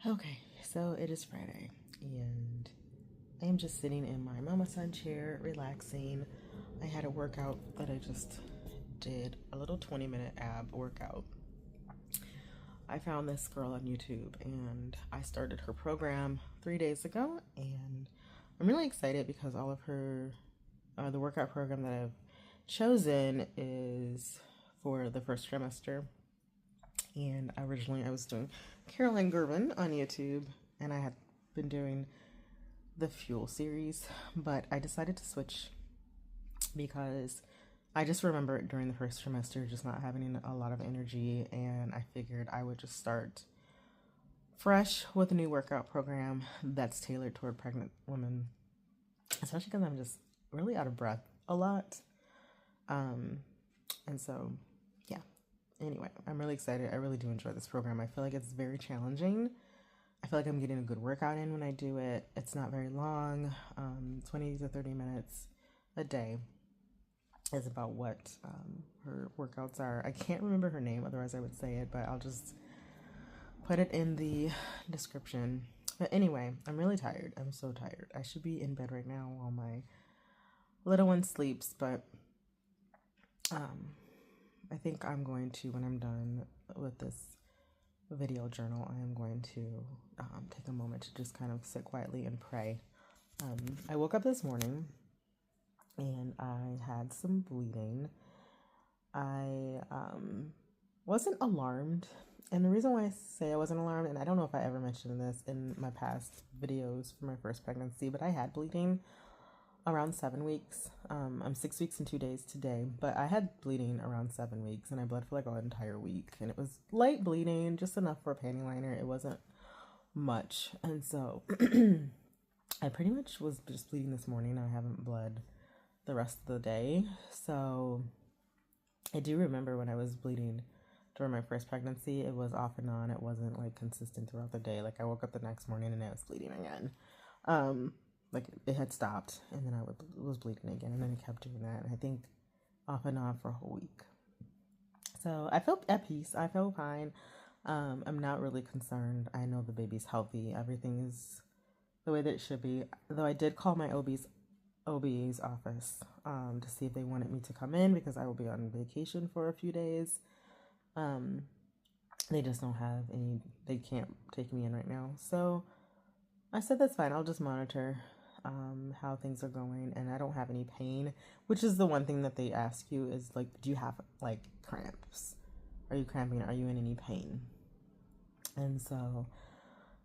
Okay, so it is Friday, and I am just sitting in my mama son chair, relaxing. I had a workout that I just did, a little 20-minute ab workout. I found this girl on YouTube, and I started her program 3 days ago, and I'm really excited because all of her, the workout program that I've chosen is for the first trimester. And originally I was doing Caroline Gervin on YouTube, and I had been doing the Fuel series, but I decided to switch because I just remember during the first trimester just not having a lot of energy, and I figured I would just start fresh with a new workout program that's tailored toward pregnant women, especially because I'm just really out of breath a lot. And so, yeah. Anyway, I'm really excited. I really do enjoy this program. I feel like it's very challenging. I feel like I'm getting a good workout in when I do it. It's not very long, 20 to 30 minutes a day is about what her workouts are. I can't remember her name, otherwise I would say it, but I'll just put it in the description. But anyway, I'm really tired. I'm so tired. I should be in bed right now while my little one sleeps, but I think I'm going to, when I'm done with this video journal, I am going to take a moment to just kind of sit quietly and pray. I woke up this morning and I had some bleeding. I wasn't alarmed. And the reason why I say I wasn't alarmed, and I don't know if I ever mentioned this in my past videos for my first pregnancy, but I had bleeding around 7 weeks. I'm 6 weeks and 2 days today, but I had bleeding around 7 weeks, and I bled for like an entire week, and it was light bleeding, just enough for a panty liner. It wasn't much, and so I pretty much was just bleeding this morning. I haven't bled the rest of the day, so I do remember when I was bleeding during my first pregnancy, it was off and on. It wasn't like consistent throughout the day. Like I woke up the next morning and I was bleeding again. Like it had stopped, and then I was bleeding again, and then it kept doing that. And I think off and on for a whole week. So I felt at peace. I felt fine. I'm not really concerned. I know the baby's healthy. Everything is the way that it should be. Though I did call my OB's office to see if they wanted me to come in because I will be on vacation for a few days. They just don't have any. They can't take me in right now. So I said that's fine. I'll just monitor how things are going, and I don't have any pain, which is the one thing that they ask you is like, do you have like cramps? Are you cramping? Are you in any pain? And so,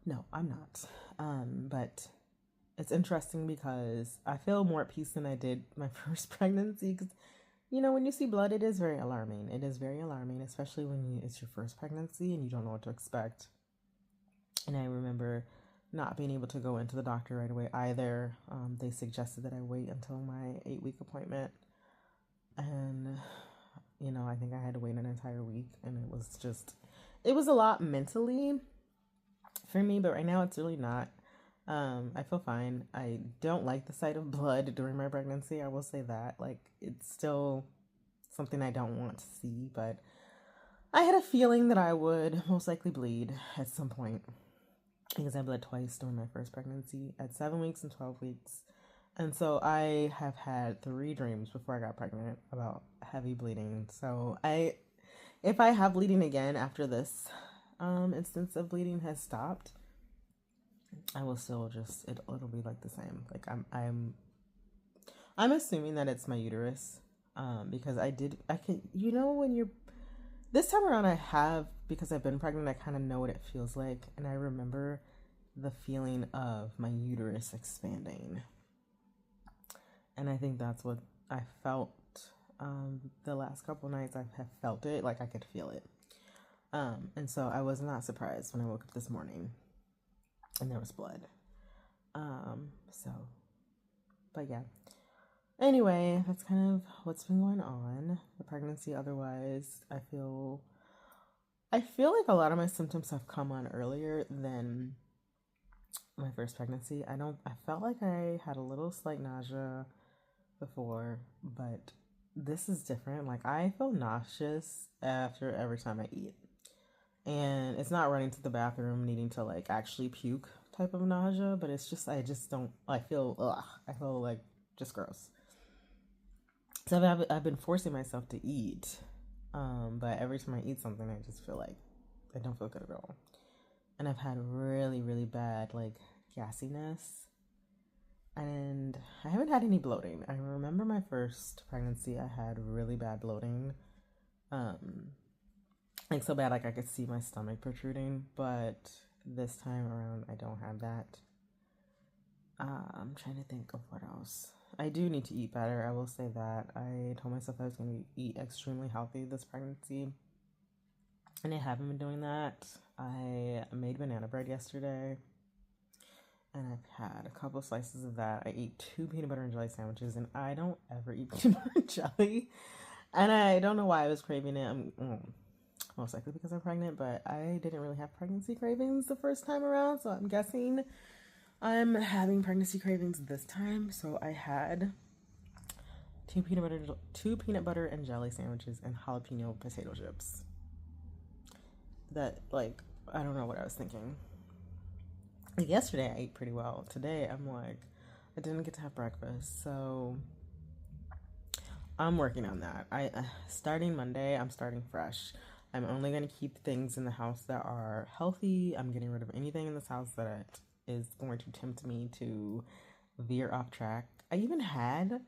no, I'm not. But it's interesting because I feel more at peace than I did my first pregnancy. Because when you see blood, it is very alarming. It is very alarming, especially when it's your first pregnancy and you don't know what to expect. And I remember not being able to go into the doctor right away either. They suggested that I wait until my 8-week appointment. And, I think I had to wait an entire week. And it was a lot mentally for me, but right now it's really not. I feel fine. I don't like the sight of blood during my pregnancy. I will say that. Like, it's still something I don't want to see, but I had a feeling that I would most likely bleed at some point, because I bled twice during my first pregnancy at 7 weeks and 12 weeks. And so I have had 3 dreams before I got pregnant about heavy bleeding. So if I have bleeding again after this instance of bleeding has stopped, I will still it'll be like the same. Like I'm assuming that it's my uterus, because when you're this time around, because I've been pregnant, I kind of know what it feels like. And I remember the feeling of my uterus expanding. And I think that's what I felt the last couple nights. I have felt it, like I could feel it. And so I was not surprised when I woke up this morning and there was blood. But yeah. Anyway, that's kind of what's been going on. The pregnancy, otherwise, I feel like a lot of my symptoms have come on earlier than my first pregnancy. I felt like I had a little slight nausea before, but this is different. Like, I feel nauseous after every time I eat. And it's not running to the bathroom, needing to like actually puke type of nausea, but it's just, I just don't, I feel, ugh, I feel like just gross. So I've been forcing myself to eat. But every time I eat something, I just feel like I don't feel good at all. And I've had really, really bad like gassiness. And I haven't had any bloating. I remember my first pregnancy, I had really bad bloating. Like so bad, like I could see my stomach protruding. But this time around, I don't have that. I'm trying to think of what else. I do need to eat better. I will say that. I told myself I was going to eat extremely healthy this pregnancy, and I haven't been doing that. I made banana bread yesterday, and I've had a couple slices of that. I ate 2 peanut butter and jelly sandwiches, and I don't ever eat peanut butter and jelly. And I don't know why I was craving it. Most likely because I'm pregnant, but I didn't really have pregnancy cravings the first time around, so I'm guessing I'm having pregnancy cravings this time. So I had two peanut butter and jelly sandwiches and jalapeno potato chips. That, like, I don't know what I was thinking. Like, yesterday I ate pretty well. Today I'm like, I didn't get to have breakfast, so I'm working on that. Starting Monday, I'm starting fresh. I'm only going to keep things in the house that are healthy. I'm getting rid of anything in this house that is going to tempt me to veer off track. I even had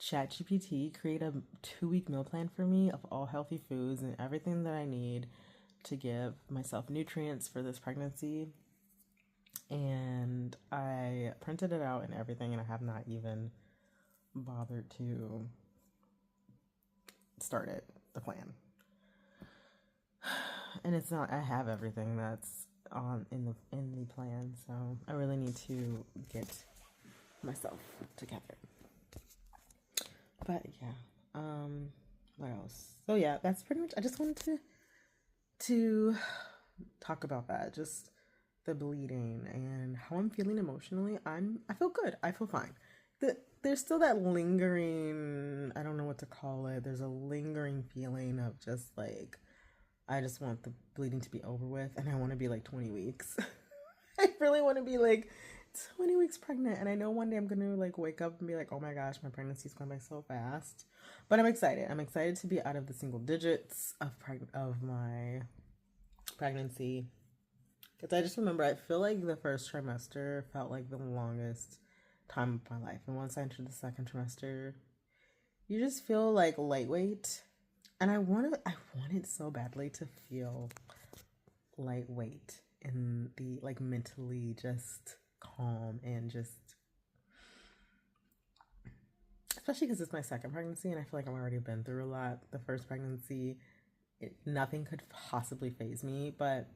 ChatGPT create a 2-week meal plan for me of all healthy foods and everything that I need to give myself nutrients for this pregnancy. And I printed it out and everything, and I have not even bothered to start the plan. And it's not, I have everything that's on in the plan, so I really need to get myself together. But yeah, what else? So yeah, that's pretty much, I just wanted to talk about that, just the bleeding and how I'm feeling emotionally. I feel good. I feel fine. There's still that lingering, I don't know what to call it. There's a lingering feeling of just like, I just want the bleeding to be over with, and I want to be like 20 weeks. I really want to be like 20 weeks pregnant, and I know one day I'm gonna like wake up and be like, oh my gosh, my pregnancy's going by so fast. But I'm excited. I'm excited to be out of the single digits of my pregnancy, because I just remember, I feel like the first trimester felt like the longest time of my life, and once I entered the second trimester, you just feel like lightweight. And I wanted so badly to feel lightweight and be like mentally just calm and just, especially because it's my second pregnancy and I feel like I've already been through a lot. The first pregnancy, nothing could possibly faze me, but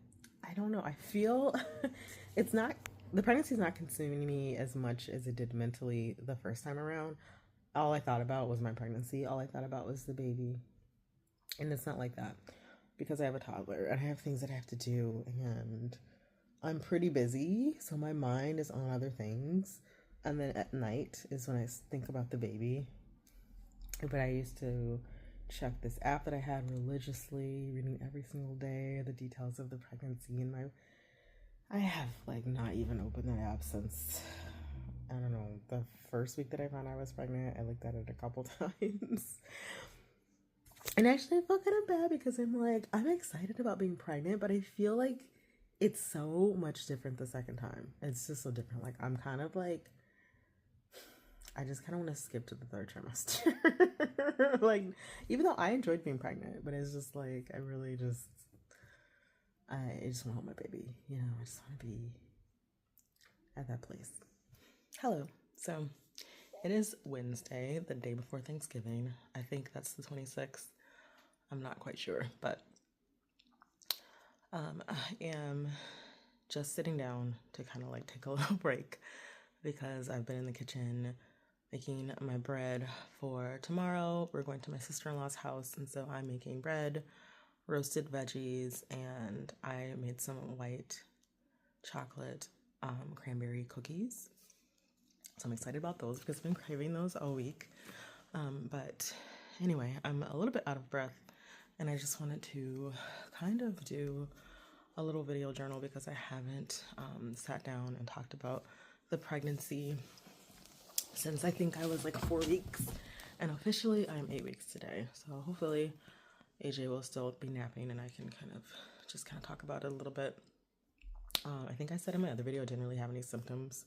I don't know. I feel the pregnancy is not consuming me as much as it did mentally the first time around. All I thought about was my pregnancy. All I thought about was the baby. And it's not like that because I have a toddler and I have things that I have to do, and I'm pretty busy, so my mind is on other things. And then at night is when I think about the baby. But I used to check this app that I had religiously, reading every single day the details of the pregnancy, and I have like not even opened that app since, I don't know, the first week that I found I was pregnant. I looked at it a couple times. And actually, I felt kind of bad because I'm like, I'm excited about being pregnant, but I feel like it's so much different the second time. It's just so different. Like, I'm kind of like, I just kind of want to skip to the third trimester. Like, even though I enjoyed being pregnant, but it's just like, I just want to hold my baby. You know, I just want to be at that place. Hello. So, it is Wednesday, the day before Thanksgiving. I think that's the 26th. I'm not quite sure, but I am just sitting down to kind of like take a little break because I've been in the kitchen making my bread for tomorrow. We're going to my sister-in-law's house, and so I'm making bread, roasted veggies, and I made some white chocolate cranberry cookies. So I'm excited about those because I've been craving those all week. But anyway, I'm a little bit out of breath, and I just wanted to kind of do a little video journal because I haven't sat down and talked about the pregnancy since I think I was like 4 weeks, and officially I'm 8 weeks today. So hopefully AJ will still be napping and I can kind of talk about it a little bit. I think I said in my other video I didn't really have any symptoms,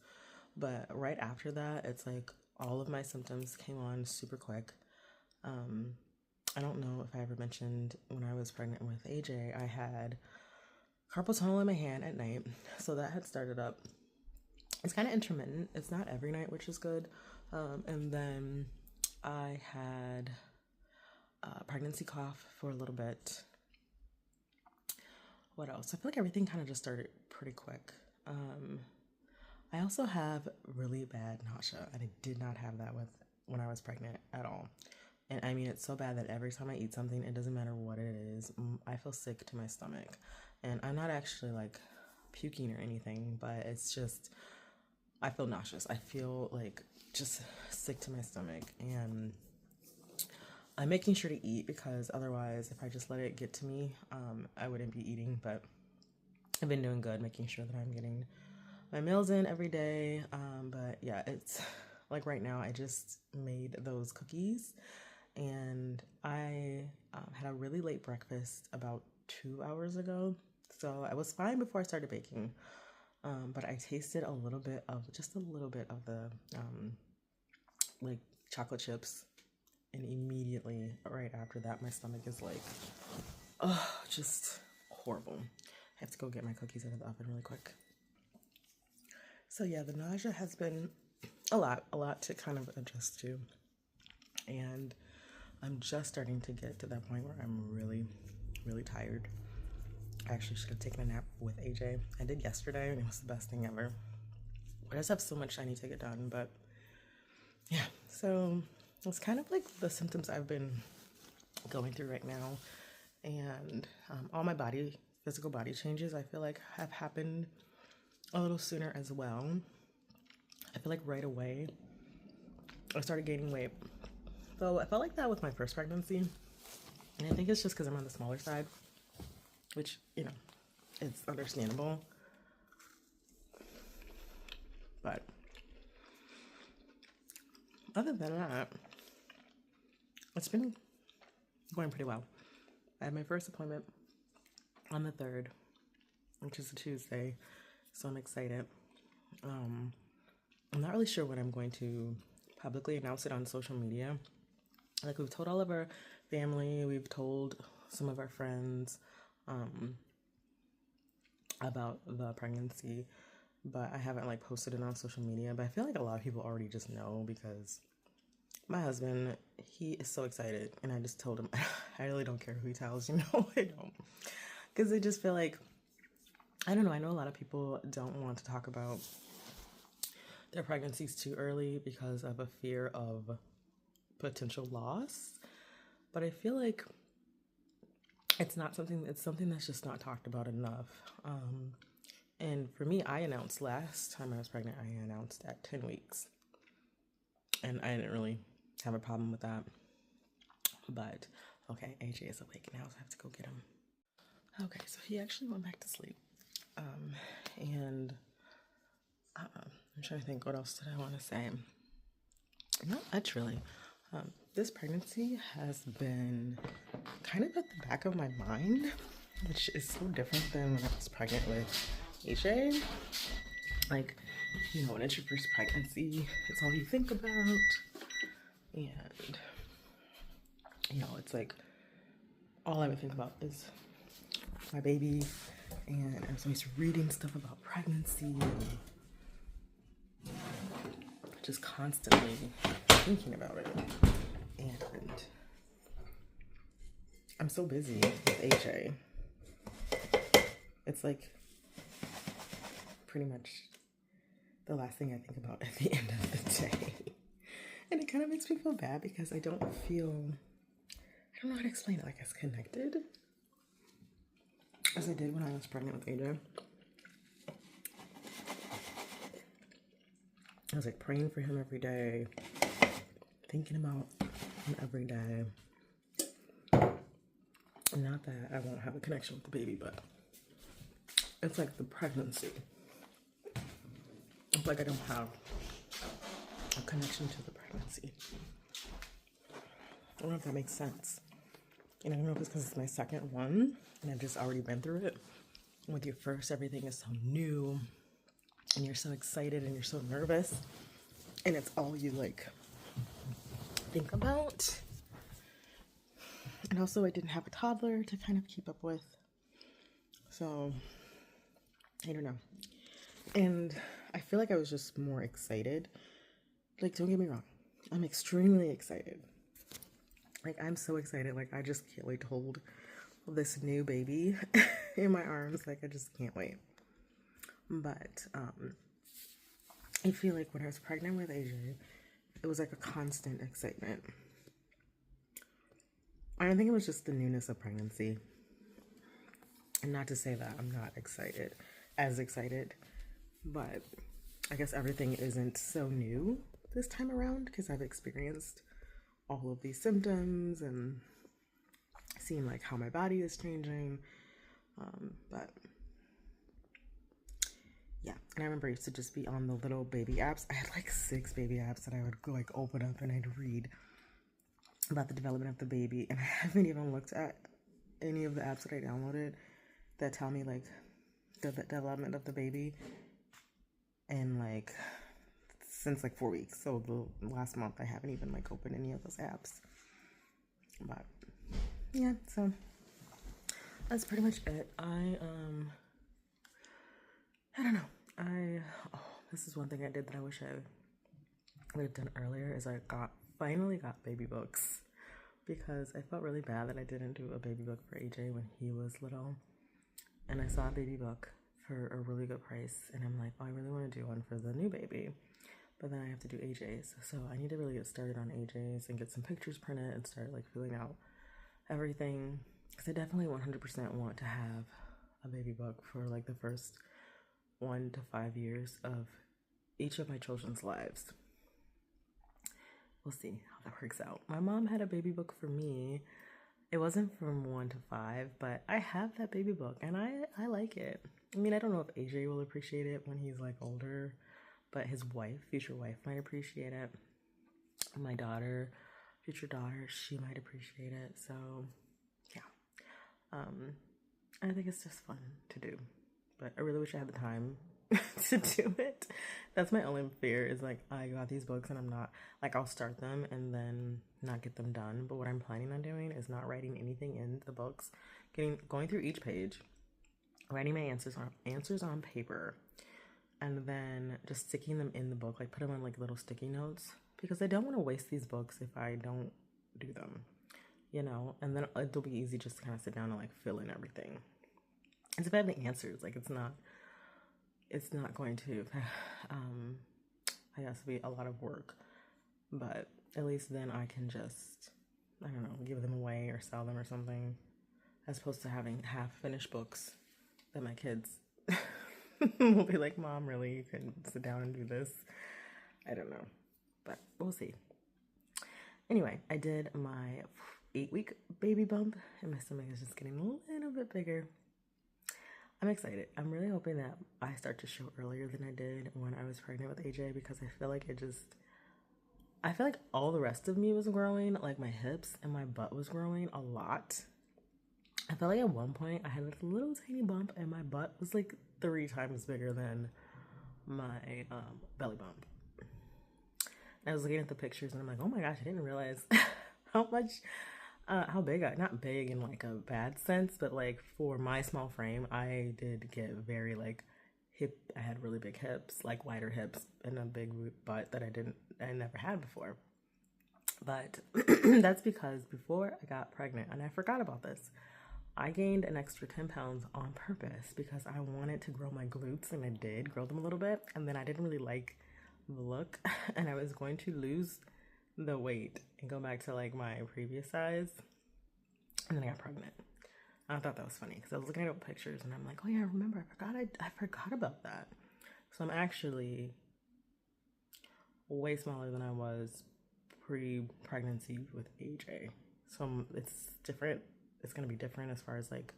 but right after that, it's like all of my symptoms came on super quick. I don't know if I ever mentioned when I was pregnant with AJ, I had carpal tunnel in my hand at night, so that had started up. It's kind of intermittent. It's not every night, which is good. And then I had pregnancy cough for a little bit. What else? I feel like everything kind of just started pretty quick. I also have really bad nausea, and I did not have that when I was pregnant at all. And I mean, it's so bad that every time I eat something, it doesn't matter what it is, I feel sick to my stomach. And I'm not actually like puking or anything, but it's just, I feel nauseous. I feel like just sick to my stomach. And I'm making sure to eat because otherwise, if I just let it get to me, I wouldn't be eating. But I've been doing good, making sure that I'm getting my meals in every day. But yeah, it's like right now, I just made those cookies. And I had a really late breakfast about 2 hours ago. So I was fine before I started baking. But I tasted just a little bit of the like chocolate chips. And immediately right after that, my stomach is like, oh, just horrible. I have to go get my cookies out of the oven really quick. So yeah, the nausea has been a lot to kind of adjust to. And I'm just starting to get to that point where I'm really, really tired. I actually should have taken a nap with AJ. I did yesterday, and it was the best thing ever. I just have so much I need to get done, but yeah. So it's kind of like the symptoms I've been going through right now. And all my physical body changes, I feel like have happened a little sooner as well. I feel like right away, I started gaining weight. So I felt like that with my first pregnancy, and I think it's just because I'm on the smaller side, which, you know, it's understandable. But other than that, it's been going pretty well. I had my first appointment on the 3rd, which is a Tuesday, so I'm excited. I'm not really sure when I'm going to publicly announce it on social media. Like, we've told all of our family, we've told some of our friends about the pregnancy, but I haven't like posted it on social media. But I feel like a lot of people already just know because my husband, he is so excited, and I just told him I really don't care who he tells, you know. I don't, because I just feel like, I don't know, I know a lot of people don't want to talk about their pregnancies too early because of a fear of potential loss, but I feel like it's something that's just not talked about enough. And for me, I announced last time I was pregnant, I announced at 10 weeks, and I didn't really have a problem with that. But okay, AJ is awake now, so I have to go get him. Okay, so he actually went back to sleep. And I'm trying to think, what else did I want to say? Not much, really. This pregnancy has been kind of at the back of my mind, which is so different than when I was pregnant with AJ. Like, you know, when it's your first pregnancy, it's all you think about. And, you know, it's like, all I would think about is my baby. And I was always reading stuff about pregnancy and just constantly thinking about it. And I'm so busy with AJ. It's like pretty much the last thing I think about at the end of the day. And it kind of makes me feel bad because I don't know how to explain it, like as connected as I did when I was pregnant with AJ. I was like praying for him every day, thinking about him every day. Not that I won't have a connection with the baby, but it's like the pregnancy. It's like I don't have a connection to the pregnancy. I don't know if that makes sense. And I don't know if it's because it's my second one and I've just already been through it. With your first, everything is so new and you're so excited and you're so nervous and it's all you like think about. And also I didn't have a toddler to kind of keep up with. So I don't know. And I feel like I was just more excited. Like, don't get me wrong. I'm extremely excited. Like, I'm so excited. Like, I just can't wait to hold this new baby in my arms. Like, I just can't wait. But I feel like when I was pregnant with AJ, it was like a constant excitement. I don't think it was just the newness of pregnancy. And not to say that I'm not as excited, but I guess everything isn't so new this time around because I've experienced all of these symptoms and seeing like how my body is changing. But yeah, and I remember I used to just be on the little baby apps. I had like 6 baby apps that I would go like open up and I'd read about the development of the baby. And I haven't even looked at any of the apps that I downloaded that tell me like the development of the baby. And like since like 4 weeks. So the last month I haven't even like opened any of those apps. But yeah, so that's pretty much it. I don't know. This is one thing I did that I wish I would have done earlier is I finally got baby books because I felt really bad that I didn't do a baby book for AJ when he was little. And I saw a baby book for a really good price and I'm like, oh, I really want to do one for the new baby. But then I have to do AJ's. So I need to really get started on AJ's and get some pictures printed and start like filling out everything. Because I definitely 100% want to have a baby book for like the first 1 to 5 years of each of my children's lives. We'll see how that works out. My mom had a baby book for me. It wasn't from 1 to 5, but I have that baby book and I like it. I mean, I don't know if AJ will appreciate it when he's like older, but his future wife might appreciate it. My daughter, future daughter, she might appreciate it. So yeah, I think it's just fun to do, but I really wish I had the time to do it. That's my only fear is like, I got these books and I'm not, like I'll start them and then not get them done. But what I'm planning on doing is not writing anything in the books, going through each page, writing my answers on paper, and then just sticking them in the book, like put them on like little sticky notes, because I don't want to waste these books if I don't do them, you know, and then it'll be easy just to kind of sit down and like fill in everything. And if I have the answers, like it's not going to, I guess, be a lot of work, but at least then I can just, I don't know, give them away or sell them or something, as opposed to having half-finished books that my kids will be like, Mom, really, you couldn't sit down and do this? I don't know, but we'll see. Anyway, I did my 8-week baby bump, and my stomach is just getting a little bit bigger. I'm excited. I'm really hoping that I start to show earlier than I did when I was pregnant with AJ, because I feel like all the rest of me was growing, like my hips and my butt was growing a lot. I felt like at one point I had this little tiny bump and my butt was like 3 times bigger than my belly bump. And I was looking at the pictures and I'm like, oh my gosh, I didn't realize how big not big in like a bad sense, but like for my small frame, I did get very like I had really big hips, like wider hips, and a big butt that I never had before. But that's because before I got pregnant, and I forgot about this, I gained an extra 10 pounds on purpose because I wanted to grow my glutes, and I did grow them a little bit, and then I didn't really like the look, and I was going to lose the weight and go back to like my previous size, and then I got pregnant. I thought that was funny because I was looking at old pictures and I'm like, oh yeah, I forgot about that. So I'm actually way smaller than I was pre-pregnancy with AJ. So it's different. It's going to be different as far as like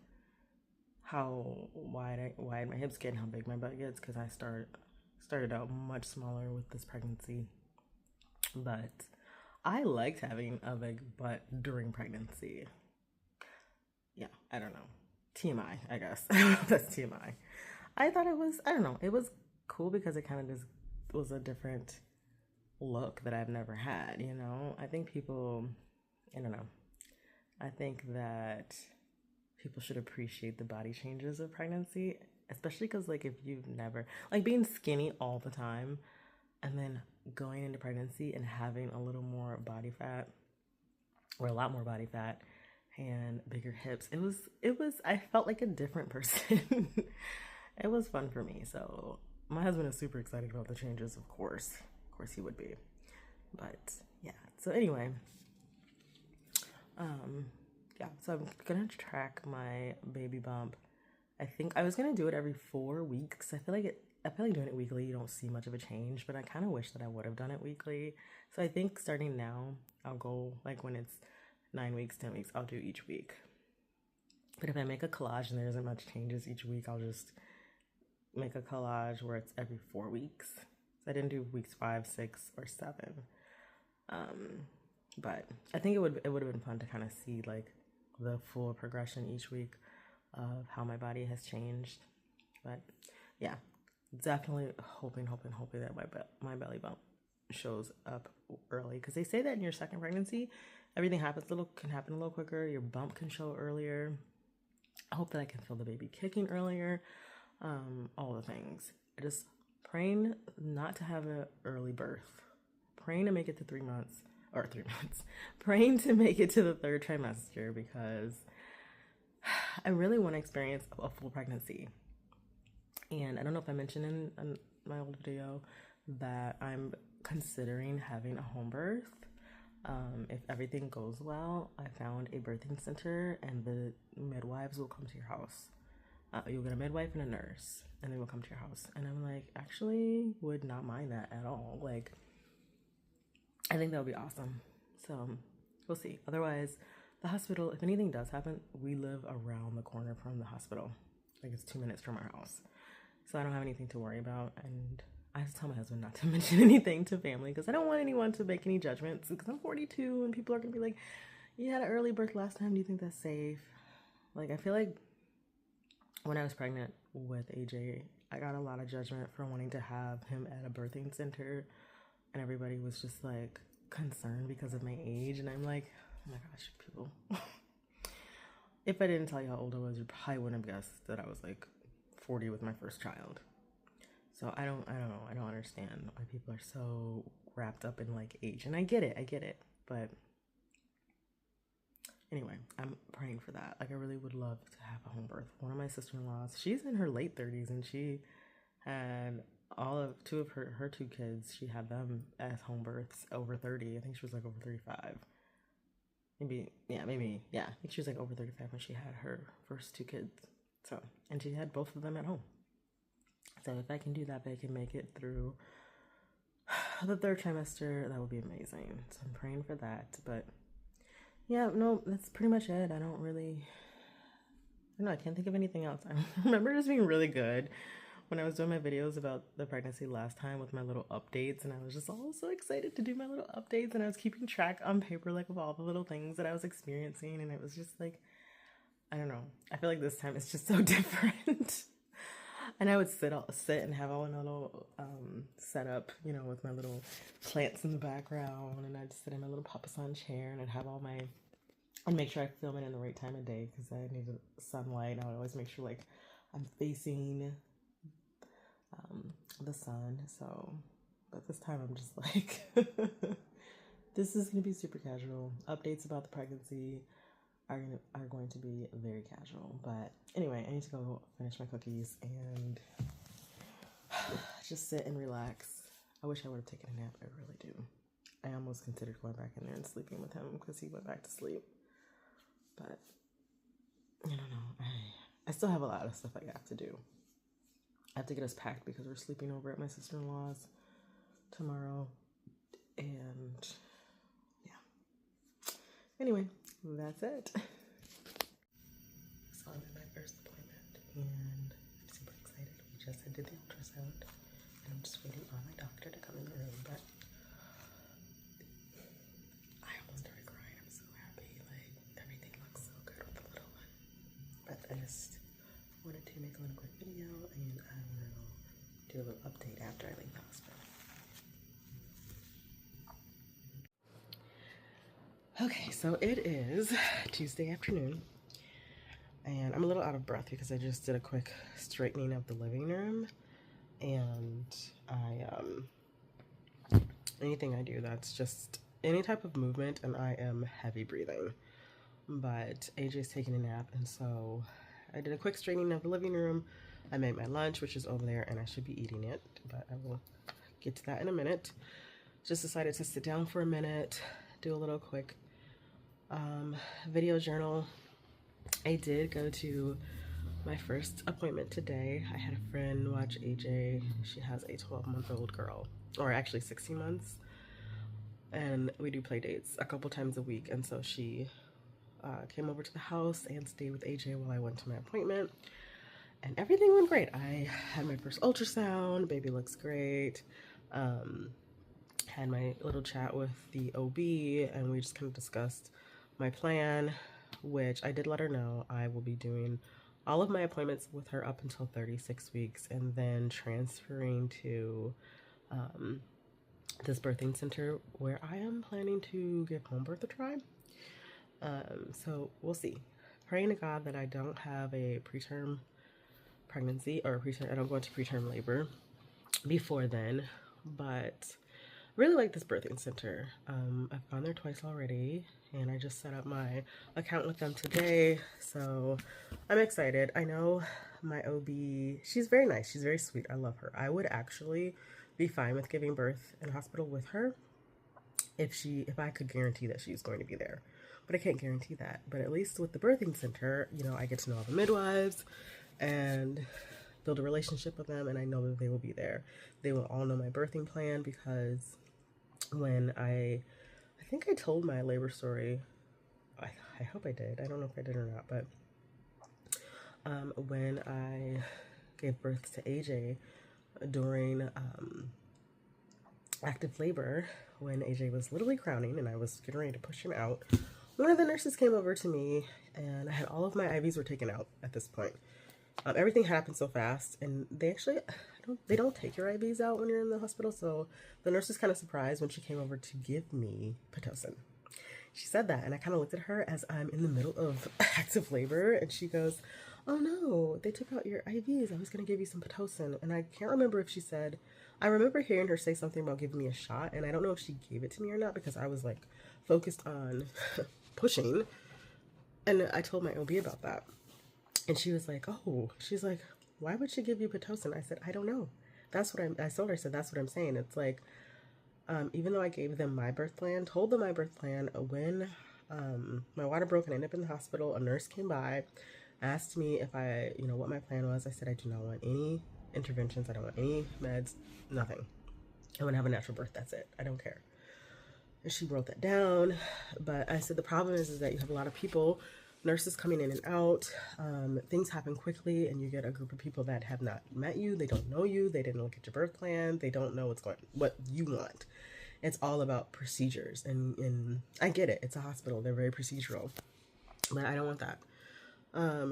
how wide my hips get and how big my butt gets, because I started out much smaller with this pregnancy. But I liked having a big butt during pregnancy. Yeah, I don't know. TMI, I guess. That's TMI. I thought it was, I don't know, it was cool because it kind of just was a different look that I've never had, you know? I think people, I don't know, I think that people should appreciate the body changes of pregnancy, especially because, like, if you've never, like, being skinny all the time and then going into pregnancy and having a little more body fat, or a lot more body fat, and bigger hips, I felt like a different person. It was fun for me. So my husband is super excited about the changes, of course. Of course he would be. But yeah. So anyway, yeah. So I'm gonna track my baby bump. I think I was gonna do it every 4 weeks. I feel like doing it weekly, you don't see much of a change, but I kind of wish that I would have done it weekly. So I think starting now, I'll go, like, when it's 9 weeks, 10 weeks, I'll do each week. But if I make a collage and there isn't much changes each week, I'll just make a collage where it's every 4 weeks. So I didn't do weeks 5, 6, or 7. But I think it would have been fun to kind of see, like, the full progression each week of how my body has changed. But yeah, definitely hoping that my belly bump shows up early, because they say that in your second pregnancy, everything can happen a little quicker. Your bump can show earlier. I hope that I can feel the baby kicking earlier. All the things. I just praying not to have an early birth. Praying to make it to 3 months, or 3 months. Praying to make it to the 3rd trimester, because I really want to experience a full pregnancy. And I don't know if I mentioned in my old video that I'm considering having a home birth. If everything goes well, I found a birthing center, and the midwives will come to your house. You'll get a midwife and a nurse, and they will come to your house. And I'm like, actually would not mind that at all. Like, I think that would be awesome. So we'll see. Otherwise, the hospital, if anything does happen, we live around the corner from the hospital. Like, it's 2 minutes from our house. So I don't have anything to worry about. And I have to tell my husband not to mention anything to family, because I don't want anyone to make any judgments, because I'm 42 and people are going to be like, you had an early birth last time. Do you think that's safe? Like, I feel like when I was pregnant with AJ, I got a lot of judgment for wanting to have him at a birthing center, and everybody was just, like, concerned because of my age. And I'm like, oh my gosh, people. If I didn't tell you how old I was, you probably wouldn't have guessed that I was, like, 40 with my first child. So I don't know. I don't understand why people are so wrapped up in, like, age. And I get it. But anyway, I'm praying for that. Like, I really would love to have a home birth. One of my sister-in-laws, she's in her late 30s, and she had two of her 2 kids. She had them as home births over 30. I think she was, like, over 35. Maybe. I think she was, like, over 35 when she had her first 2 kids. So, and she had both of them at home. So if I can do that, if I can make it through the 3rd trimester, that would be amazing. So I'm praying for that. But yeah, no, that's pretty much it. I don't know. I can't think of anything else. I remember just being really good when I was doing my videos about the pregnancy last time with my little updates. And I was just all so excited to do my little updates. And I was keeping track on paper, like, of all the little things that I was experiencing. And it was just like, I don't know. I feel like this time it's just so different. And I would sit and have all my little setup, you know, with my little plants in the background. And I'd sit in my little papasan chair, and I'd have I'd make sure I film it in the right time of day, because I needed sunlight. I would always make sure, like, I'm facing the sun. So, but this time I'm just like, this is going to be super casual. Updates about the pregnancy are going to be very casual. But anyway, I need to go finish my cookies and just sit and relax. I wish I would have taken a nap. I really do. I almost considered going back in there and sleeping with him, because he went back to sleep. But I don't know. I still have a lot of stuff I have to do. I have to get us packed, because we're sleeping over at my sister-in-law's tomorrow. And yeah. Anyway, that's it. So I'm at my first appointment. and I'm super excited. We just did the ultrasound, and I'm just waiting on my doctor to come in the room, but I almost started crying. I'm so happy. Like, everything looks so good with the little one. But I just wanted to make a little quick video, and I will do a little update after I leave the hospital. Okay, so it is Tuesday afternoon, and I'm a little out of breath because I just did a quick straightening of the living room, and anything I do that's just any type of movement, and I am heavy breathing. But AJ's taking a nap, and so I did a quick straightening of the living room. I made my lunch, which is over there, and I should be eating it, but I will get to that in a minute. Just decided to sit down for a minute, do a little quick video journal. I did go to my first appointment today. I had a friend watch AJ. She has a 12-month-old girl, or actually 16 months, and we do play dates a couple times a week, and so she came over to the house and stayed with AJ while I went to my appointment, and everything went great. I had my first ultrasound. Baby looks great. Had my little chat with the OB, and we just kind of discussed my plan, which I did let her know I will be doing all of my appointments with her up until 36 weeks, and then transferring to this birthing center where I am planning to give home birth a try. So we'll see. Praying to God that I don't have a preterm pregnancy, or I don't go into preterm labor before then, but really like this birthing center. I've gone there twice already, and I just set up my account with them today, so I'm excited. I know my OB, she's very nice, she's very sweet, I love her. I would actually be fine with giving birth in a hospital with her if I could guarantee that she's going to be there, but I can't guarantee that. But at least with the birthing center, you know, I get to know all the midwives and build a relationship with them, and I know that they will be there. They will all know my birthing plan, because when I think I told my labor story, I hope I did, I don't know if I did or not, but when I gave birth to AJ during active labor, when AJ was literally crowning and I was getting ready to push him out, one of the nurses came over to me, and I had all of my IVs were taken out at this point. Everything happened so fast, and they actually, they don't take your IVs out when you're in the hospital, so the nurse was kind of surprised when she came over to give me Pitocin. She said that, and I kind of looked at her as I'm in the middle of active labor, and she goes, "Oh no, they took out your IVs. I was going to give you some Pitocin." And I can't remember if she said, I remember hearing her say something about giving me a shot, and I don't know if she gave it to me or not, because I was like focused on pushing, and I told my OB about that. And she was like, "Oh," she's like, "Why would she give you Pitocin?" I said, "I don't know." That's what I told her. I said, "That's what I'm saying." It's like, even though I gave them my birth plan, told them my birth plan, when my water broke and I ended up in the hospital, a nurse came by, asked me if what my plan was. I said, I do not want any interventions. I don't want any meds, nothing. I want to have a natural birth. That's it. I don't care. And she wrote that down. But I said, the problem is that you have a lot of people, nurses coming in and out. Things happen quickly, and you get a group of people that have not met you. They don't know you. They didn't look at your birth plan. They don't know what you want. It's all about procedures, and I get it. It's a hospital. They're very procedural, but I don't want that.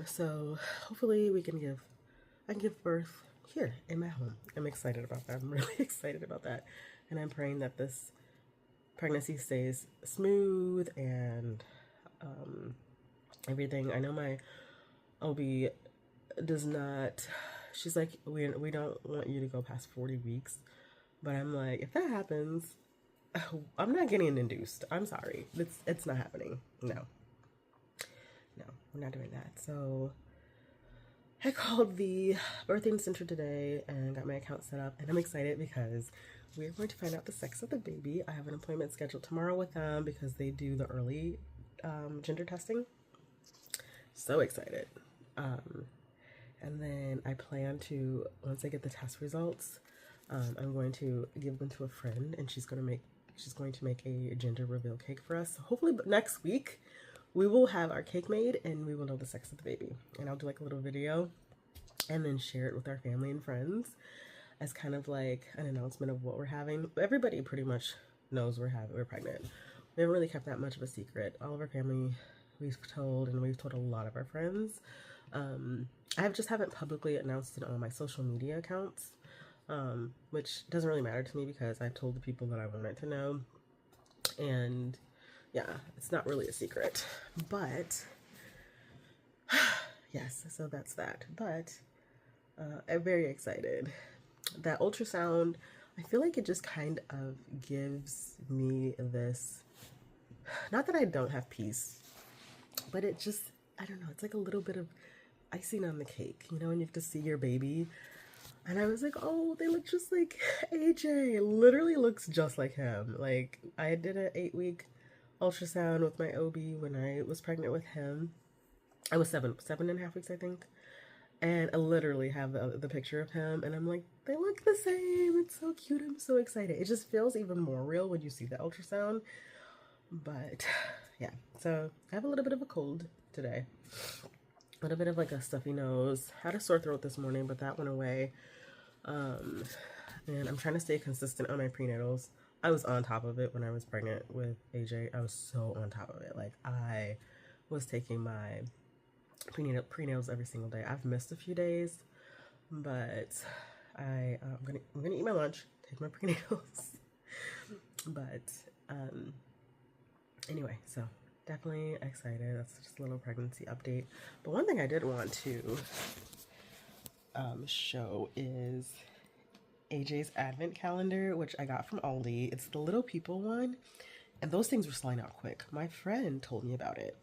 So hopefully I can give birth here in my home. I'm excited about that. I'm really excited about that, and I'm praying that this pregnancy stays smooth and everything. I know my OB does not, she's like, we don't want you to go past 40 weeks, but I'm like, if that happens, I'm not getting induced. I'm sorry. It's not happening. No, we're not doing that. So I called the birthing center today and got my account set up, and I'm excited because we're going to find out the sex of the baby. I have an appointment scheduled tomorrow with them because they do the early gender testing. So excited. And then I plan to, once I get the test results, I'm going to give them to a friend, and she's going to make a gender reveal cake for us. So hopefully next week we will have our cake made, and we will know the sex of the baby. And I'll do like a little video and then share it with our family and friends as kind of like an announcement of what we're having. Everybody pretty much knows we're pregnant. We haven't really kept that much of a secret. All of our family we've told, and we've told a lot of our friends. I just haven't publicly announced it on my social media accounts, which doesn't really matter to me because I've told the people that I wanted to know. And yeah, it's not really a secret. But yes, so that's that. But I'm very excited. That ultrasound, I feel like it just kind of gives me this, not that I don't have peace, but it just, I don't know, it's like a little bit of icing on the cake, you know, and you have to see your baby. And I was like, oh, they look just like AJ. It literally looks just like him. Like, I did an 8-week ultrasound with my OB when I was pregnant with him. I was 7.5 weeks, I think. And I literally have the picture of him, and I'm like, they look the same. It's so cute. I'm so excited. It just feels even more real when you see the ultrasound. But yeah, so I have a little bit of a cold today. A little bit of like a stuffy nose. Had a sore throat this morning, but that went away. And I'm trying to stay consistent on my prenatals. I was on top of it when I was pregnant with AJ. I was so on top of it. Like, I was taking my prenatals every single day. I've missed a few days, but I'm gonna eat my lunch, take my prenatals. But anyway, so definitely excited. That's just a little pregnancy update. But one thing I did want to show is AJ's advent calendar, which I got from Aldi. It's the Little People one, and those things were selling out quick. My friend told me about it.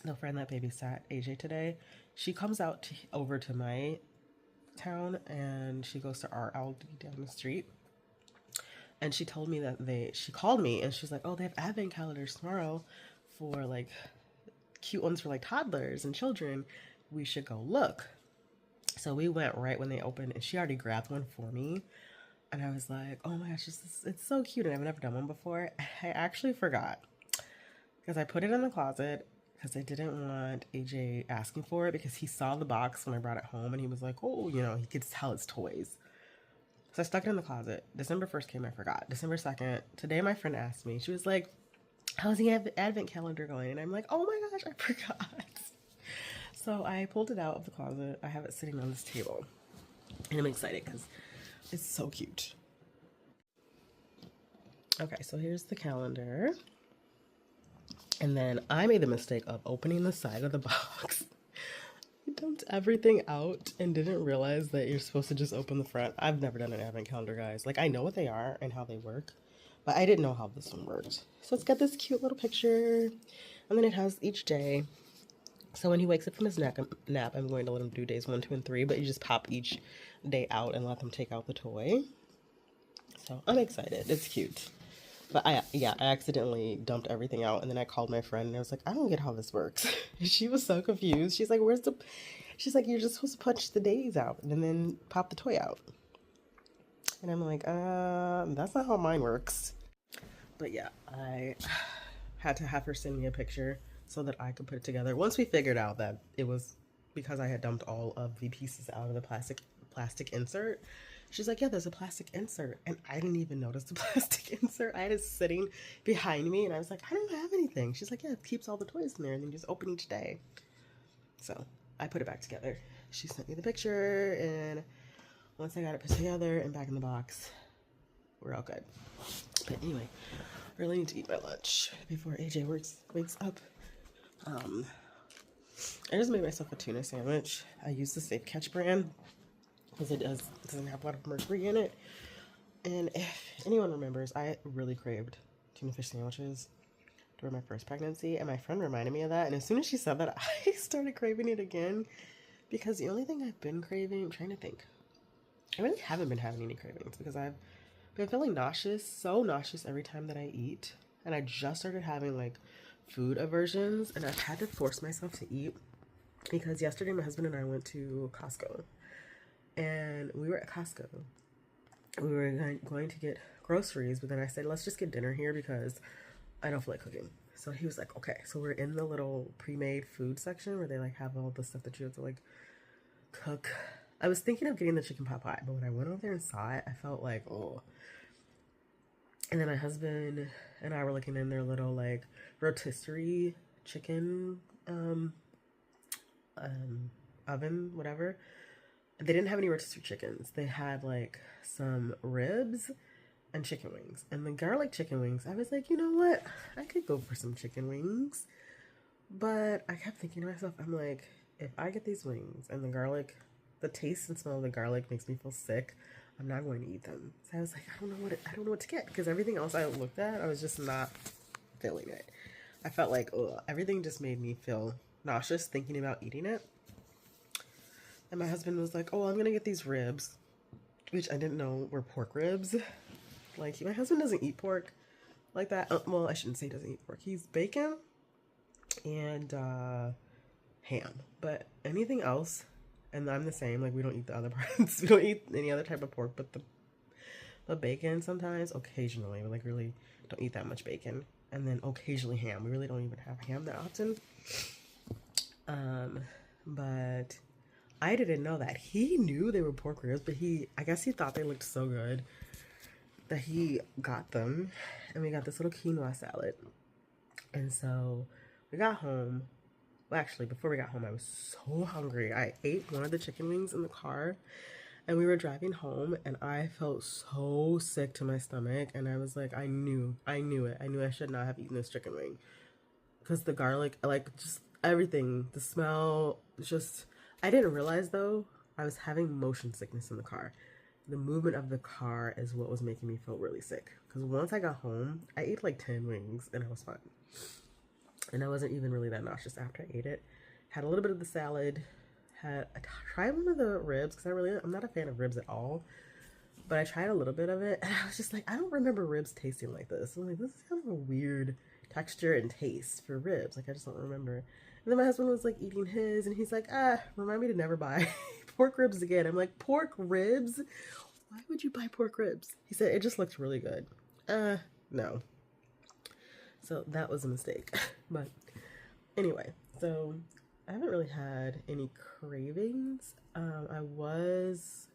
The friend that babysat AJ today, she comes out over to my town, and she goes to our Aldi down the street. And she told me that she called me, and she's like, oh, they have advent calendars tomorrow for like cute ones for like toddlers and children. We should go look. So we went right when they opened, and she already grabbed one for me. And I was like, oh my gosh, it's so cute. And I've never done one before. I actually forgot because I put it in the closet because I didn't want AJ asking for it, because he saw the box when I brought it home and he was like, oh, you know, he could tell it's toys. So I stuck it in the closet. December 1st came, I forgot. December 2nd, today my friend asked me, she was like, how's the advent calendar going? And I'm like, oh my gosh, I forgot. So I pulled it out of the closet. I have it sitting on this table. And I'm excited because it's so cute. Okay, so here's the calendar. And then I made the mistake of opening the side of the box. I dumped everything out and didn't realize that you're supposed to just open the front. I've never done an advent calendar, guys. Like, I know what they are and how they work, but I didn't know how this one worked. So it's got this cute little picture, and then it has each day. So when he wakes up from his nap, I'm going to let him do days 1, 2, and 3, but you just pop each day out and let them take out the toy. So I'm excited. It's cute. But I accidentally dumped everything out, and then I called my friend and I was like, I don't get how this works. She was so confused. She's like, she's like, you're just supposed to punch the days out and then pop the toy out. And I'm like, that's not how mine works. But yeah, I had to have her send me a picture so that I could put it together. Once we figured out that it was because I had dumped all of the pieces out of the plastic insert, she's like, yeah, there's a plastic insert. And I didn't even notice the plastic insert. I had it sitting behind me, and I was like, I don't have anything. She's like, yeah, it keeps all the toys in there, and then you just open each day. So I put it back together. She sent me the picture, and once I got it put together and back in the box, we're all good. But anyway, I really need to eat my lunch before AJ wakes up. I just made myself a tuna sandwich. I use the Safe Catch brand because it doesn't have a lot of mercury in it. And if anyone remembers, I really craved tuna fish sandwiches during my first pregnancy, and my friend reminded me of that. And as soon as she said that, I started craving it again, because the only thing I've been craving, I'm trying to think, I really haven't been having any cravings because I've been feeling nauseous, so nauseous every time that I eat. And I just started having like food aversions, and I've had to force myself to eat because yesterday my husband and I went to Costco, and we were at Costco. We were going to get groceries, but then I said, let's just get dinner here because I don't feel like cooking. So he was like, okay. So we're in the little pre-made food section where they like have all the stuff that you have to like cook I was thinking of getting the chicken pot pie, but when I went over there and saw it, I felt like, oh. And then my husband and I were looking in their little like rotisserie chicken oven, whatever. They didn't have any rotisserie chickens. They had like some ribs and chicken wings. And the garlic chicken wings, I was like, you know what? I could go for some chicken wings. But I kept thinking to myself, I'm like, if I get these wings and the taste and smell of the garlic makes me feel sick, I'm not going to eat them. So I was like, I don't know what to get, because everything else I looked at, I was just not feeling it. I felt like, ugh, everything just made me feel nauseous thinking about eating it. And my husband was like, oh, I'm going to get these ribs, which I didn't know were pork ribs. Like, my husband doesn't eat pork like that. Well, I shouldn't say he doesn't eat pork. He's bacon and ham. But anything else, and I'm the same. Like, we don't eat the other parts. We don't eat any other type of pork, but the bacon sometimes, occasionally. We, like, really don't eat that much bacon. And then occasionally ham. We really don't even have ham that often. But I didn't know that. He knew they were pork ribs, but I guess he thought they looked so good that he got them. And we got this little quinoa salad. And so we got home. Well, actually, before we got home, I was so hungry. I ate one of the chicken wings in the car, and we were driving home, and I felt so sick to my stomach. And I was like, I knew it. I knew I should not have eaten this chicken wing, because the garlic, like, just everything, the smell, just, I didn't realize, though, I was having motion sickness in the car. The movement of the car is what was making me feel really sick. Because once I got home, I ate like 10 wings, and I was fine. And I wasn't even really that nauseous after I ate it. Had a little bit of the salad. I tried one of the ribs, because I'm not a fan of ribs at all. But I tried a little bit of it, and I was just like, I don't remember ribs tasting like this. I'm like, this is kind of a weird texture and taste for ribs. Like, I just don't remember. And then my husband was like eating his, and he's like, remind me to never buy pork ribs again. I'm like, pork ribs? Why would you buy pork ribs? He said, it just looks really good. No. So that was a mistake. But anyway, so I haven't really had any cravings. I was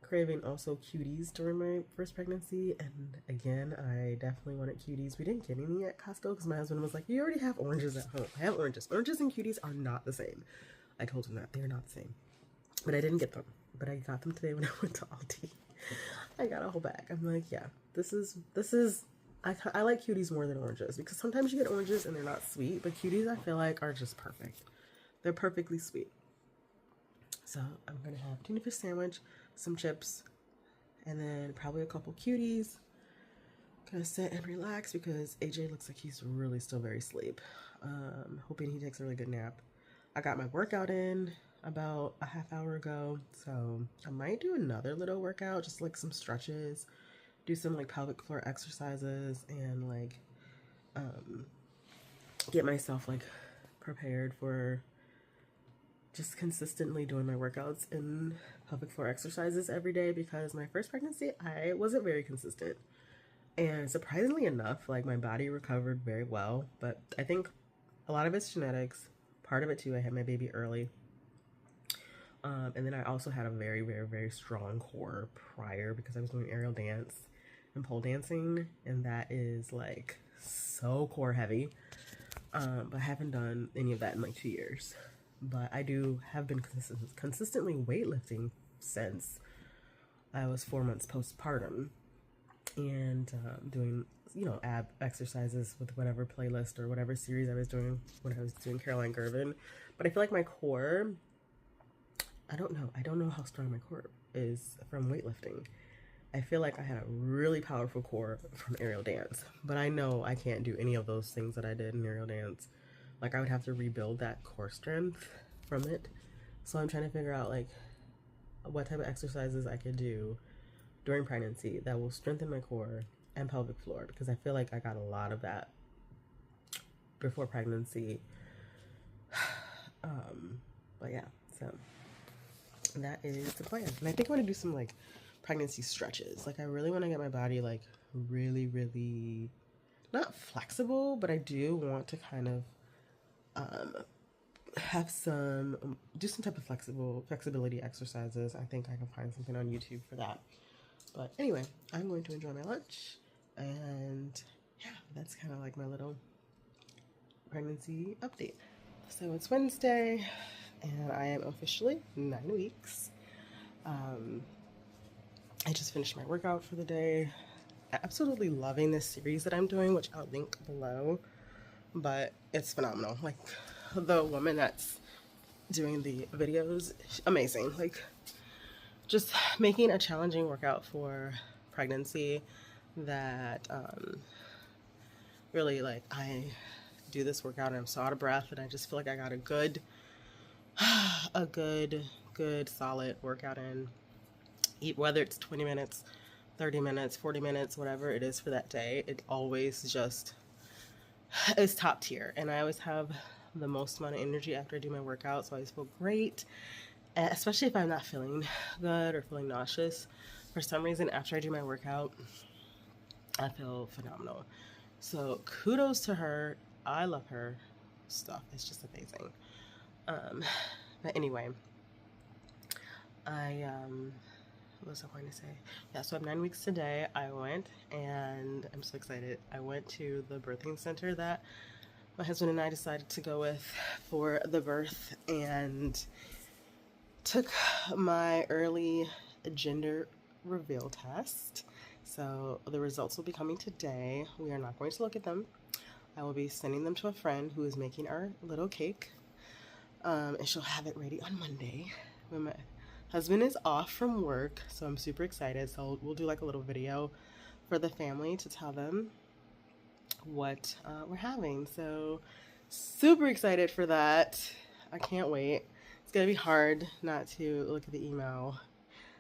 craving also cuties during my first pregnancy, and again, I definitely wanted cuties. We didn't get any at Costco because my husband was like, you already have oranges at home. I have oranges. Oranges and cuties are not the same. I told him that. They're not the same. But I didn't get them. But I got them today when I went to Aldi. I got a whole bag. I'm like, yeah, this is I like cuties more than oranges, because sometimes you get oranges and they're not sweet, but cuties I feel like are just perfect. They're perfectly sweet. So I'm gonna have tuna fish sandwich, some chips, and then probably a couple cuties. Gonna sit and relax because AJ looks like he's really still very asleep. Hoping he takes a really good nap. I got my workout in about a half hour ago, so I might do another little workout, just like some stretches. Do some like pelvic floor exercises, and like get myself like prepared for just consistently doing my workouts and pelvic floor exercises every day, because my first pregnancy I wasn't very consistent, and surprisingly enough, like, my body recovered very well. But I think a lot of it's genetics. Part of it too, I had my baby early, and then I also had a very, very, very strong core prior, because I was doing aerial dance and pole dancing, and that is like so core heavy. But I haven't done any of that in like 2 years. But I have been consistently weightlifting since I was 4 months postpartum, and doing, ab exercises with whatever playlist or whatever series I was doing when I was doing Caroline Gervin. But I feel like my core, I don't know how strong my core is from weightlifting. I feel like I had a really powerful core from aerial dance, but I know I can't do any of those things that I did in aerial dance. Like, I would have to rebuild that core strength from it. So I'm trying to figure out like what type of exercises I could do during pregnancy that will strengthen my core and pelvic floor, because I feel like I got a lot of that before pregnancy. But yeah, so that is the plan. And I think I want to do some like pregnancy stretches. Like, I really want to get my body like really, really not flexible, but I do want to kind of have some, do some type of flexibility exercises. I think I can find something on YouTube for that. But anyway, I'm going to enjoy my lunch, and yeah, that's kind of like my little pregnancy update. So it's Wednesday, and I am officially 9 weeks. I just finished my workout for the day. Absolutely loving this series that I'm doing, which I'll link below, but it's phenomenal. Like, the woman that's doing the videos, amazing. Like, just making a challenging workout for pregnancy that really, like, I do this workout and I'm so out of breath, and I just feel like I got a good solid workout in. Whether it's 20 minutes, 30 minutes, 40 minutes, whatever it is for that day, it always just is top tier. And I always have the most amount of energy after I do my workout, so I always feel great, especially if I'm not feeling good or feeling nauseous. For some reason, after I do my workout, I feel phenomenal. So kudos to her. I love her stuff. It's just amazing. But anyway, what was I going to say? Yeah, so I'm 9 weeks today. I went, and I'm so excited. I went to the birthing center that my husband and I decided to go with for the birth, and took my early gender reveal test. So the results will be coming today. We are not going to look at them. I will be sending them to a friend who is making our little cake, and she'll have it ready on Monday when my husband is off from work. So I'm super excited. So we'll do like a little video for the family to tell them what we're having. So super excited for that. I can't wait. It's gonna be hard not to look at the email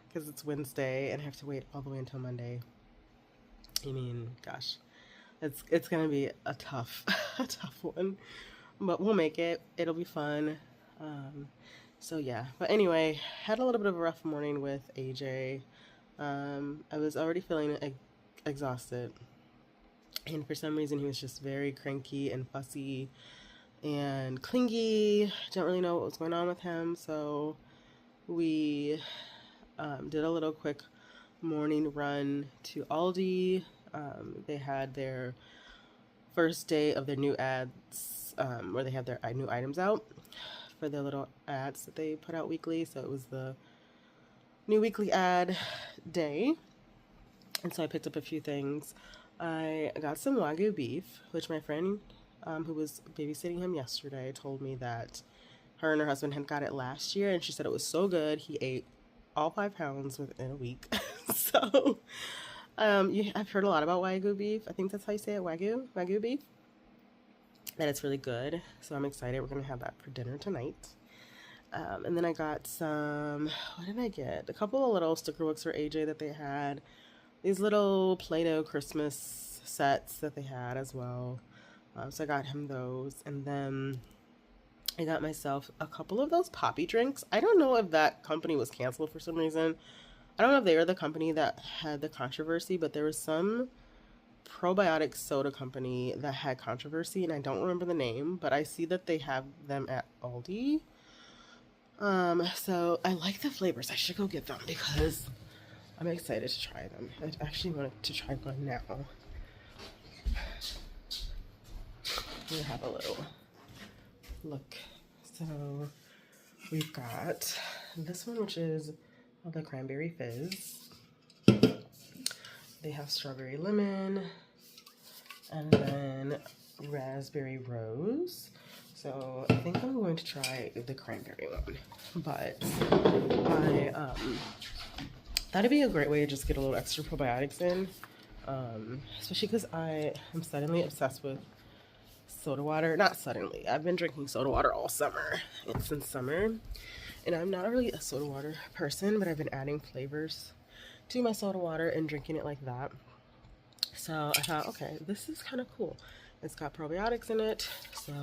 because it's Wednesday and I have to wait all the way until Monday. I mean, gosh, it's gonna be a tough a tough one, but we'll make it. It'll be fun. So yeah, but anyway, had a little bit of a rough morning with AJ. I was already feeling exhausted, and for some reason he was just very cranky and fussy and clingy. Didn't really know what was going on with him, so we did a little quick morning run to Aldi. They had their first day of their new ads, where they have their new items out for their little ads that they put out weekly. So it was the new weekly ad day, and so I picked up a few things. I got some Wagyu beef, which my friend who was babysitting him yesterday told me that her and her husband had got it last year, and she said it was so good he ate all 5 pounds within a week. So I've heard a lot about Wagyu beef. I think that's how you say it, Wagyu beef. And it's really good, so I'm excited. We're gonna have that for dinner tonight. And then I got some, what did I get? A couple of little sticker books for AJ that they had. These little Play-Doh Christmas sets that they had as well. So I got him those. And then I got myself a couple of those Poppy drinks. I don't know if that company was canceled for some reason. I don't know if they were the company that had the controversy, but there was some probiotic soda company that had controversy, and I don't remember the name, but I see that they have them at Aldi. So I like the flavors. I should go get them because I'm excited to try them. I actually wanted to try one now. We have a little look. So we've got this one, which is the cranberry fizz. They have strawberry lemon and then raspberry rose. So I think I'm going to try the cranberry one, but I thought it'd be a great way to just get a little extra probiotics in, especially because I am suddenly obsessed with soda water. Not suddenly, I've been drinking soda water all summer. It's since summer, and I'm not really a soda water person, but I've been adding flavors to my soda water and drinking it like that. So I thought, okay, this is kind of cool. It's got probiotics in it, so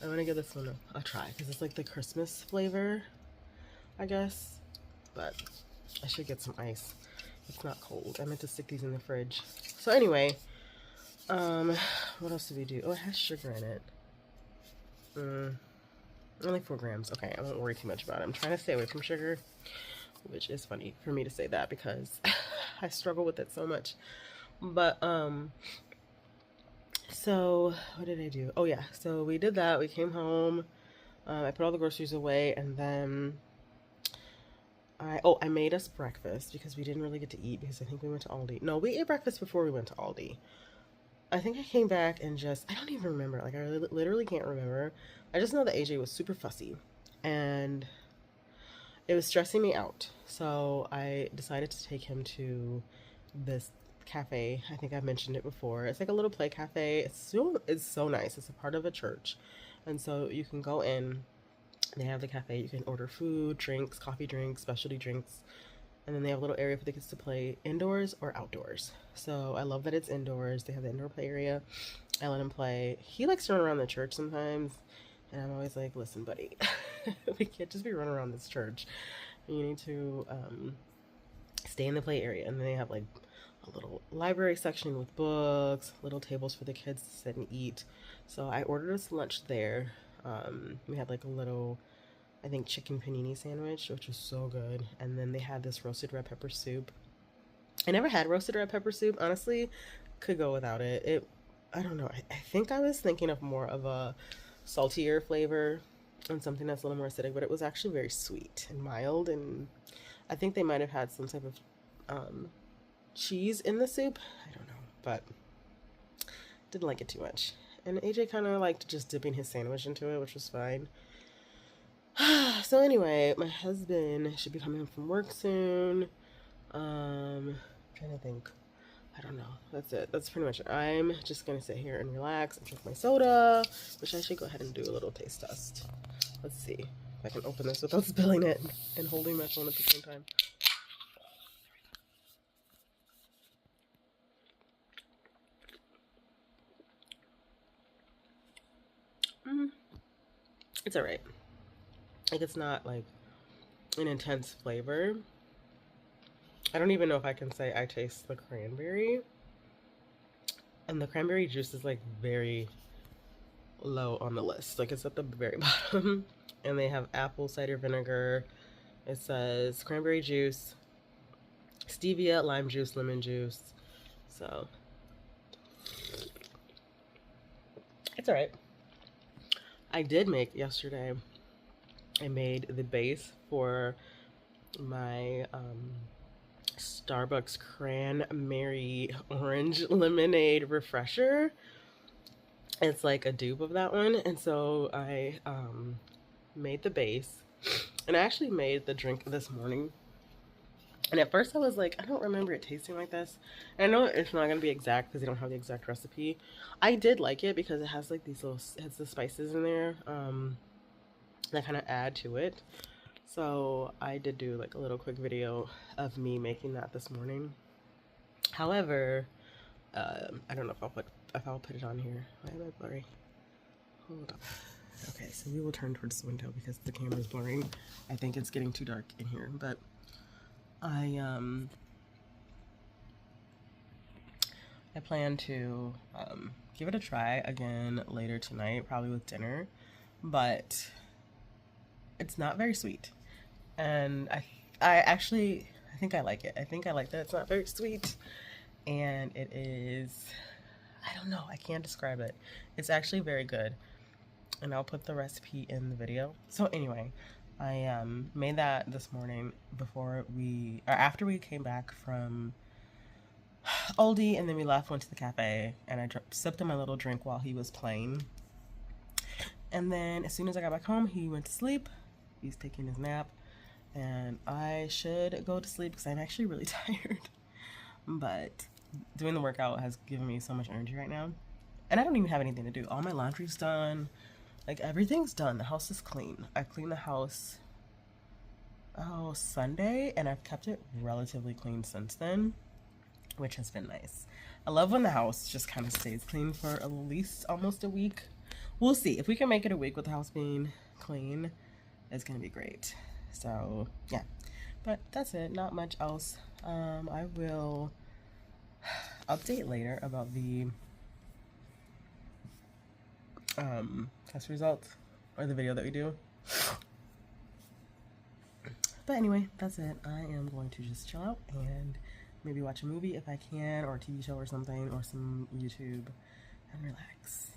I want to give this one a try because it's like the Christmas flavor, I guess. But I should get some ice. It's not cold. I meant to stick these in the fridge. So anyway, what else did we do? Oh, it has sugar in it. Only 4 grams. Okay, I won't worry too much about it. I'm trying to stay away from sugar, which is funny for me to say that because I struggle with it so much. But, so what did I do? Oh yeah, so we did that. We came home. I put all the groceries away, and then I made us breakfast because we didn't really get to eat because I think we went to Aldi. No, we ate breakfast before we went to Aldi. I think I came back and I don't even remember. Like, I literally can't remember. I just know that AJ was super fussy and it was stressing me out. So I decided to take him to this cafe. I think I've mentioned it before. It's like a little play cafe. It's so nice. It's a part of a church. And so you can go in. They have the cafe. You can order food, drinks, coffee drinks, specialty drinks. And then they have a little area for the kids to play indoors or outdoors. So I love that it's indoors. They have the indoor play area. I let him play. He likes to run around the church sometimes. And I'm always like, listen, buddy, we can't just be running around this church. You need to stay in the play area. And then they have like a little library section with books, little tables for the kids to sit and eat. So I ordered us lunch there. We had like a little, I think, chicken panini sandwich, which was so good. And then they had this roasted red pepper soup. I never had roasted red pepper soup, honestly. Could go without it. I don't know. I think I was thinking of more of a saltier flavor and something that's a little more acidic, but it was actually very sweet and mild. And I think they might have had some type of cheese in the soup. I don't know, but didn't like it too much. And AJ kind of liked just dipping his sandwich into it, which was fine. So anyway, my husband should be coming home from work soon. Trying to think. I don't know. That's it. That's pretty much it. I'm just gonna sit here and relax and drink my soda, which I should go ahead and do a little taste test. Let's see if I can open this without spilling it and holding my phone at the same time. It's alright. Like, it's not like an intense flavor. I don't even know if I can say I taste the cranberry. And the cranberry juice is like very low on the list. Like, it's at the very bottom. And they have apple cider vinegar. It says cranberry juice, stevia, lime juice, lemon juice. So it's alright. I did make yesterday, I made the base for my Starbucks cranberry orange lemonade refresher. It's like a dupe of that one. And so I made the base. And I actually made the drink this morning. And at first I was like, I don't remember it tasting like this. And I know it's not going to be exact because they don't have the exact recipe. I did like it because it has like these little, it has the spices in there that kind of add to it. So I did do like a little quick video of me making that this morning. However, I don't know if I'll put it on here. Why am I blurry? Hold on. Okay, so we will turn towards the window because the camera's blurring. I think it's getting too dark in here, but I plan to give it a try again later tonight, probably with dinner, but it's not very sweet. And I think I like it. I think I like that it's not very sweet, and it is, I don't know, I can't describe it. It's actually very good, and I'll put the recipe in the video. So anyway, I made that this morning after we came back from Aldi, and then we left, went to the cafe, and I sipped on my little drink while he was playing. And then as soon as I got back home, he went to sleep. He's taking his nap, and I should go to sleep because I'm actually really tired. But doing the workout has given me so much energy right now, and I don't even have anything to do. All my laundry's done. Like, everything's done. The house is clean. I cleaned the house Sunday, and I've kept it relatively clean since then, which has been nice. I love when the house just kind of stays clean for at least almost a week. We'll see. If we can make it a week with the house being clean, it's gonna be great. So yeah, but that's it. Not much else. I will update later about the test results, or the video that we do. But anyway, that's it. I am going to just chill out and maybe watch a movie if I can, or a TV show or something, or some YouTube, and relax.